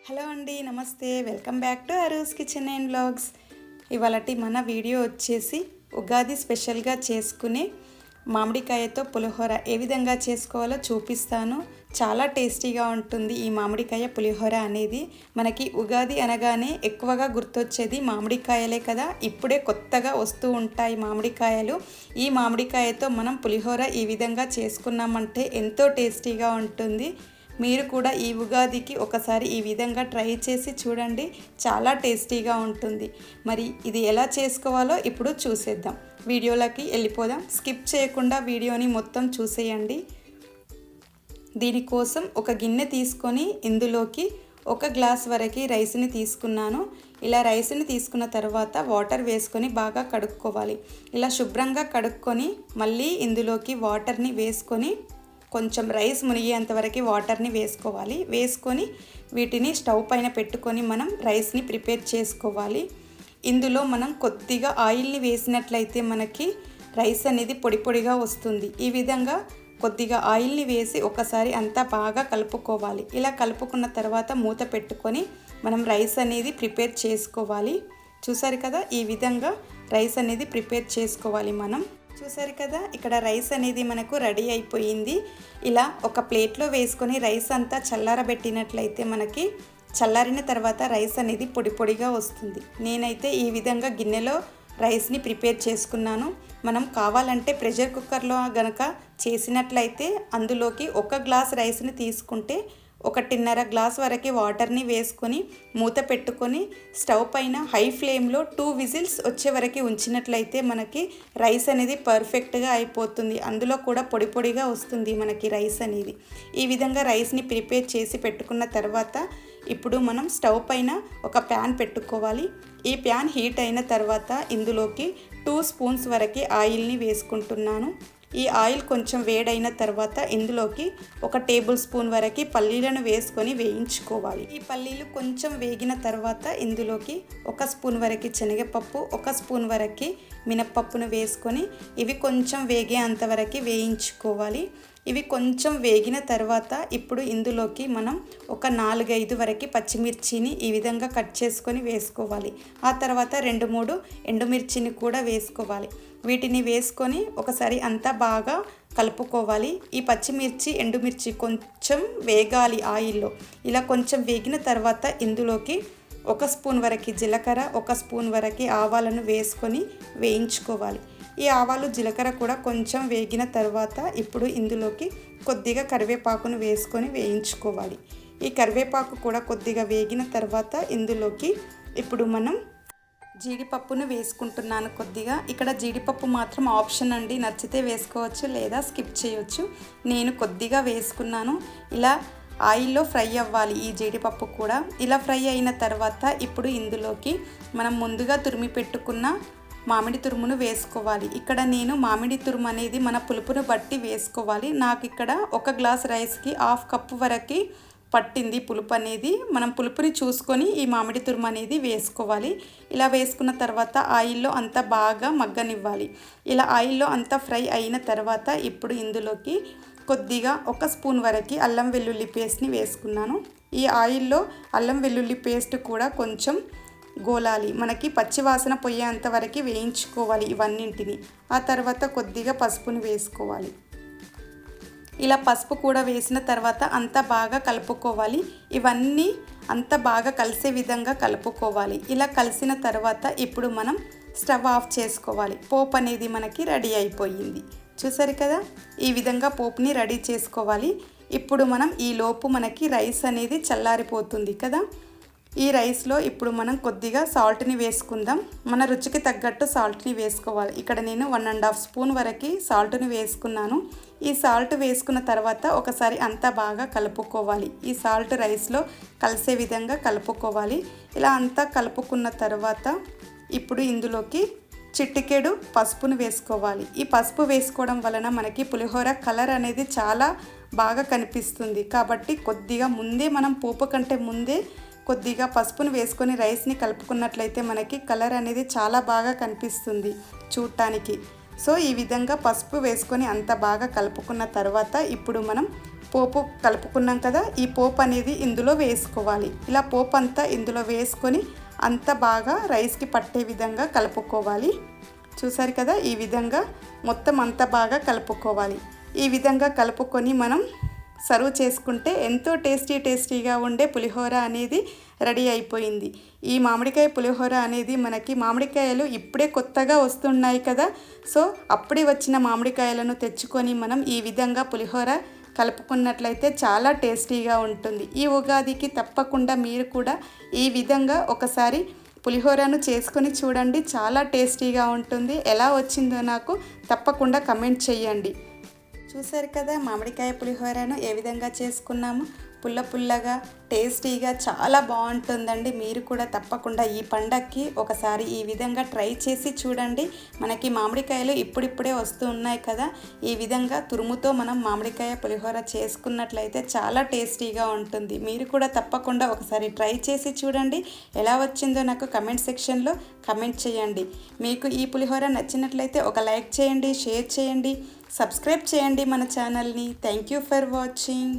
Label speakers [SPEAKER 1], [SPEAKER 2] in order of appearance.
[SPEAKER 1] Hello అండి, నమస్తే. Welcome back to Aru's kitchen and vlogs. ఇవాళటి మన వీడియో వచ్చేసి ఉగాది స్పెషల్గా చేసుకునే మామిడికాయతో పులిహోర ఏ విధంగా చేసుకోవాలో చూపిస్తాను. చాలా టేస్టీగా ఉంటుంది ఈ మామిడికాయ పులిహోర అనేది. మనకి ఉగాది అనగానే ఎక్కువగా గుర్తొచ్చేది మామిడికాయలే కదా. ఇప్పుడే కొత్తగా వస్తూ ఉంటాయి మామిడికాయలు. ఈ మామిడికాయతో మనం పులిహోర ఈ విధంగా చేసుకున్నామంటే ఎంతో టేస్టీగా ఉంటుంది. మీరు కూడా ఈ ఉగాదికి ఒకసారి ఈ విధంగా ట్రై చేసి చూడండి, చాలా టేస్టీగా ఉంటుంది. మరి ఇది ఎలా చేసుకోవాలో ఇప్పుడు చూసేద్దాం. వీడియోలోకి వెళ్ళిపోదాం. స్కిప్ చేయకుండా వీడియోని మొత్తం చూసేయండి. దీనికోసం ఒక గిన్నె తీసుకొని ఇందులోకి 1 గ్లాస్ వరకు రైస్ని తీసుకున్నాను. ఇలా రైస్ని తీసుకున్న తర్వాత వాటర్ వేసుకొని బాగా కడుక్కోవాలి. ఇలా శుభ్రంగా కడుక్కొని మళ్ళీ ఇందులోకి వాటర్ని వేసుకొని కొంచెం రైస్ మునిగేంతవరకు వాటర్ని వేసుకోవాలి. వేసుకొని వీటిని స్టవ్ పైన పెట్టుకొని మనం రైస్ని ప్రిపేర్ చేసుకోవాలి. ఇందులో మనం కొద్దిగా ఆయిల్ని వేసినట్లయితే మనకి రైస్ అనేది పొడి పొడిగా వస్తుంది. ఈ విధంగా కొద్దిగా ఆయిల్ని వేసి ఒకసారి అంతా బాగా కలుపుకోవాలి. ఇలా కలుపుకున్న తర్వాత మూత పెట్టుకొని మనం రైస్ అనేది ప్రిపేర్ చేసుకోవాలి. చూసారు కదా, ఈ విధంగా రైస్ అనేది ప్రిపేర్ చేసుకోవాలి మనం. చూసారు కదా, ఇక్కడ రైస్ అనేది మనకు రెడీ అయిపోయింది. ఇలా ఒక ప్లేట్లో వేసుకొని రైస్ అంతా చల్లారబెట్టినట్లయితే మనకి చల్లారిన తర్వాత రైస్ అనేది పొడి పొడిగా వస్తుంది. నేనైతే ఈ విధంగా గిన్నెలో రైస్ని ప్రిపేర్ చేసుకున్నాను. మనం కావాలంటే ప్రెషర్ కుక్కర్లో గనక చేసినట్లయితే అందులోకి 1 గ్లాస్ రైస్ని తీసుకుంటే 1.5 గ్లాస్ వరకు వాటర్ని వేసుకొని మూత పెట్టుకొని స్టవ్ పైన హై ఫ్లేమ్లో 2 విజిల్స్ వచ్చే వరకు ఉంచినట్లయితే మనకి రైస్ అనేది పర్ఫెక్ట్గా అయిపోతుంది. అందులో కూడా పొడి పొడిగా వస్తుంది మనకి రైస్ అనేది. ఈ విధంగా రైస్ని ప్రిపేర్ చేసి పెట్టుకున్న తర్వాత ఇప్పుడు మనం స్టవ్ పైన ఒక ప్యాన్ పెట్టుకోవాలి. ఈ ప్యాన్ హీట్ అయిన తర్వాత ఇందులోకి 2 స్పూన్స్ వరకు ఆయిల్ని వేసుకుంటున్నాను. ఈ ఆయిల్ కొంచెం వేడైన తర్వాత ఇందులోకి 1 టేబుల్ స్పూన్ వరకు పల్లీలను వేసుకొని వేయించుకోవాలి. ఈ పల్లీలు కొంచెం వేగిన తర్వాత ఇందులోకి 1 స్పూన్ వరకు శనగపప్పు, 1 స్పూన్ వరకు మినప్పప్పును వేసుకొని ఇవి కొంచెం వేగేంత వరకు వేయించుకోవాలి. ఇవి కొంచెం వేగిన తర్వాత ఇప్పుడు ఇందులోకి మనం ఒక 4-5 వరకు పచ్చిమిర్చిని ఈ విధంగా కట్ చేసుకొని వేసుకోవాలి. ఆ తర్వాత 2-3 ఎండుమిర్చిని కూడా వేసుకోవాలి. వీటిని వేసుకొని ఒకసారి అంతా బాగా కలుపుకోవాలి. ఈ పచ్చిమిర్చి ఎండుమిర్చి కొంచెం వేగాలి ఆయిల్లో. ఇలా కొంచెం వేగిన తర్వాత ఇందులోకి 1 స్పూన్ వరకు జీలకర్ర, 1 స్పూన్ వరకు ఆవాలను వేసుకొని వేయించుకోవాలి. ఈ ఆవాలు జీలకర్ర కూడా కొంచెం వేగిన తర్వాత ఇప్పుడు ఇందులోకి కొద్దిగా కరివేపాకును వేసుకొని వేయించుకోవాలి. ఈ కరివేపాకు కూడా కొద్దిగా వేగిన తర్వాత ఇందులోకి ఇప్పుడు మనం జీడిపప్పును వేసుకుంటున్నాను కొద్దిగా. ఇక్కడ జీడిపప్పు మాత్రం ఆప్షన్ అండి, నచ్చితే వేసుకోవచ్చు లేదా స్కిప్ చేయొచ్చు. నేను కొద్దిగా వేసుకున్నాను. ఇలా ఆయిల్లో ఫ్రై అవ్వాలి ఈ జీడిపప్పు కూడా. ఇలా ఫ్రై అయిన తర్వాత ఇప్పుడు ఇందులోకి మనం ముందుగా తురిమి పెట్టుకున్న మామిడి తురుమును వేసుకోవాలి. ఇక్కడ నేను మామిడి తురుము అనేది మన పులుపును బట్టి వేసుకోవాలి. నాకు ఇక్కడ 1 గ్లాస్ రైస్కి 1/2 కప్పు వరకు పట్టింది పులుపు అనేది. మనం పులుపుని చూసుకొని ఈ మామిడి తురుము అనేది వేసుకోవాలి. ఇలా వేసుకున్న తర్వాత ఆయిల్లో అంతా బాగా మగ్గనివ్వాలి. ఇలా ఆయిల్లో అంతా ఫ్రై అయిన తర్వాత ఇప్పుడు ఇందులోకి కొద్దిగా 1 స్పూన్ వరకు అల్లం వెల్లుల్లి పేస్ట్ని వేసుకున్నాను. ఈ ఆయిల్లో అల్లం వెల్లుల్లి పేస్ట్ కూడా కొంచెం గోలాలి. మనకి పచ్చివాసన పోయేంత వరకు వేయించుకోవాలి ఇవన్నింటిని. ఆ తర్వాత కొద్దిగా పసుపుని వేసుకోవాలి. ఇలా పసుపు కూడా వేసిన తర్వాత అంతా బాగా కలుపుకోవాలి. ఇవన్నీ అంతా బాగా కలిసే విధంగా కలుపుకోవాలి. ఇలా కలిసిన తర్వాత ఇప్పుడు మనం స్టవ్ ఆఫ్ చేసుకోవాలి. పోపు అనేది మనకి రెడీ అయిపోయింది. చూసారు కదా, ఈ విధంగా పోపుని రెడీ చేసుకోవాలి. ఇప్పుడు మనం ఈ లోపు మనకి రైస్ అనేది చల్లారిపోతుంది కదా. ఈ రైస్లో ఇప్పుడు మనం కొద్దిగా సాల్ట్ని వేసుకుందాం. మన రుచికి తగ్గట్టు సాల్ట్ని వేసుకోవాలి. ఇక్కడ నేను 1.5 స్పూన్ వరకు సాల్ట్ని వేసుకున్నాను. ఈ సాల్ట్ వేసుకున్న తర్వాత ఒకసారి అంతా బాగా కలుపుకోవాలి. ఈ సాల్ట్ రైస్లో కలిసే విధంగా కలుపుకోవాలి. ఇలా అంతా కలుపుకున్న తర్వాత ఇప్పుడు ఇందులోకి చిటికెడు పసుపును వేసుకోవాలి. ఈ పసుపు వేసుకోవడం వలన మనకి పులిహోర కలర్ అనేది చాలా బాగా కనిపిస్తుంది. కాబట్టి కొద్దిగా ముందే మనం పోపు కంటే ముందే కొద్దిగా పసుపును వేసుకొని రైస్ని కలుపుకున్నట్లయితే మనకి కలర్ అనేది చాలా బాగా కనిపిస్తుంది చూడటానికి. సో ఈ విధంగా పసుపు వేసుకొని అంత బాగా కలుపుకున్న తర్వాత ఇప్పుడు మనం పోపు కలుపుకున్నాం కదా, ఈ పోపు అనేది ఇందులో వేసుకోవాలి. ఇలా పోపు అంతా ఇందులో వేసుకొని అంతా బాగా రైస్కి పట్టే విధంగా కలుపుకోవాలి. చూసారు కదా, ఈ విధంగా మొత్తం అంతా బాగా కలుపుకోవాలి. ఈ విధంగా కలుపుకొని మనం సర్వ్ చేసుకుంటే ఎంతో టేస్టీగా ఉండే పులిహోర అనేది రెడీ అయిపోయింది. ఈ మామిడికాయ పులిహోర అనేది మనకి మామిడికాయలు ఇప్పుడే కొత్తగా వస్తున్నాయి కదా, సో అప్పుడే వచ్చిన మామిడికాయలను తెచ్చుకొని మనం ఈ విధంగా పులిహోర కలుపుకున్నట్లయితే చాలా టేస్టీగా ఉంటుంది. ఈ ఉగాదికి తప్పకుండా మీరు కూడా ఈ విధంగా ఒకసారి పులిహోరను చేసుకొని చూడండి, చాలా టేస్టీగా ఉంటుంది. ఎలా వచ్చిందో నాకు తప్పకుండా కమెంట్ చేయండి. చూసారు కదా, మామిడికాయ పులిహోరను ఏ విధంగా చేసుకున్నాము. పుల్లగా టేస్టీగా చాలా బాగుంటుందండి. మీరు కూడా తప్పకుండా ఈ పండగకి ఒకసారి ఈ విధంగా ట్రై చేసి చూడండి. మనకి మామిడికాయలు ఇప్పుడిప్పుడే వస్తూ ఉన్నాయి కదా, ఈ విధంగా తురుముతో మనం మామిడికాయ పులిహోర చేసుకున్నట్లయితే చాలా టేస్టీగా ఉంటుంది. మీరు కూడా తప్పకుండా ఒకసారి ట్రై చేసి చూడండి. ఎలా వచ్చిందో నాకు కమెంట్ సెక్షన్లో కమెంట్ చేయండి. మీకు ఈ పులిహోర నచ్చినట్లయితే ఒక లైక్ చేయండి, షేర్ చేయండి, సబ్స్క్రైబ్ చేయండి మన ఛానల్ని. Thank you for watching.